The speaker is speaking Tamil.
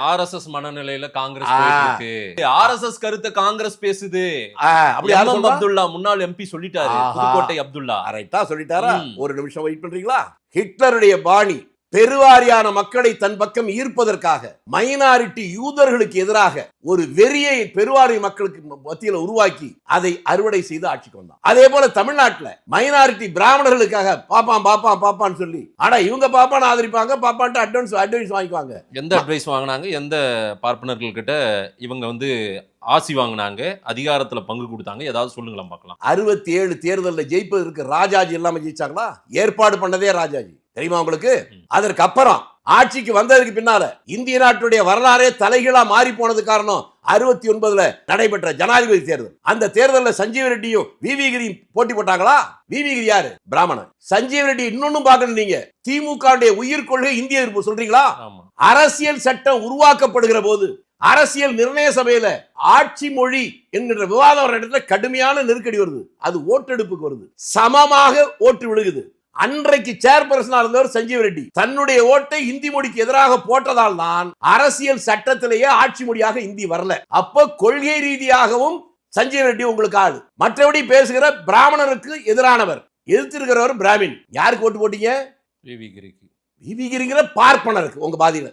ஆர்எஸ்எஸ் மனநிலையில காங்கிரஸ் போயிருக்கு. ஆர்எஸ்எஸ் கருத்தை காங்கிரஸ் பேசுது. அப்படி எம்.எம். அப்துல்லா முன்னாள் எம்பி சொல்லிட்டாரு. புதுக்கோட்டை அப்துல்லா கரெக்டா சொல்லிட்டாரா? ஒரு நிமிஷம் வெயிட் பண்றீங்களா? ஹிட்லருடைய பாணி பெருவாரியான மக்களை தன் பக்கம் ஈர்ப்பதற்காக மைனாரிட்டி யூதர்களுக்கு எதிராக ஒரு வெறியை பெருவாரி மக்களுக்கு மத்தியில் உருவாக்கி அதை அறுவடை செய்து ஆட்சிக்கு வந்தான். அதே போல தமிழ்நாட்டில் மைனாரிட்டி பிராமணர்களுக்காக பாப்பான்னு சொல்லி ஆனா இவங்க பாப்பான்னு ஆதரிப்பாங்க, பாப்பான்ட்டு அட்வான்ஸ் வாங்கிக்குவாங்க. எந்த அட்வைஸ் வாங்கினாங்க? எந்த பார்ப்பனர்கள் கிட்ட இவங்க ஆசி வாங்கினாங்க, அதிகாரத்துல பங்கு கொடுத்தாங்க? ஏதாவது சொல்லுங்களா பார்க்கலாம். 67 தேர்தலில் ஜெயிப்பதற்கு ராஜாஜி இல்லாம ஜெயிச்சாங்களா? ஏற்பாடு பண்ணதே ராஜாஜி, தெரியுமா உங்களுக்கு? அதற்கு அப்புறம் ஆட்சிக்கு வந்ததுக்கு பின்னால இந்திய நாட்டுடைய வரலாறே தலைகீழா மாறி போனது காரணம் 69ல நடைபெற்ற ஜனாதிபதி தேர்தல். அந்த தேர்தலில் சஞ்சீவ் ரெட்டியும் விவி கிரியும் போட்டி போட்டாங்களா? விவி கிரி யாரு? பிராமணன். சஞ்சீவ் ரெட்டி இன்னொன்னும் பார்க்கணும். நீங்க திமுக உயிர் கொள்கை இந்திய எதிர்ப்பு சொல்றீங்களா? அரசியல் சட்டம் உருவாக்கப்படுகிற போது அரசியல் நிர்ணய சபையில ஆட்சி மொழி என்கிற விவாதம் வர இடத்துல கடுமையான நெருக்கடி வருது. அது ஓட்டெடுப்புக்கு வருது, சமமாக ஓட்டு விழுகுது. அன்றைக்கு சேர்பர்சனா இருந்தவர் சஞ்சீவ் ரெட்டி தன்னுடைய ஓட்டை இந்தி மொழிக்கு எதிராக போட்டதால் தான் அரசியல் சட்டத்திலேயே ஆட்சி மொழியாக இந்தி வரல. அப்ப கொள்கை ரீதியாகவும் சஞ்சீவ் ரெட்டி உங்களுக்கு ஆளு. மற்றபடி பேசுகிற பிராமணருக்கு எதிரானவர், எதிர்த்திருக்கிறவர் பிராமின். யாருக்கு ஓட்டு போட்டீங்க? விவி கிரிக்கு. விவி கிரிங்கிற பார்ப்பனருக்கு உங்க பாதியில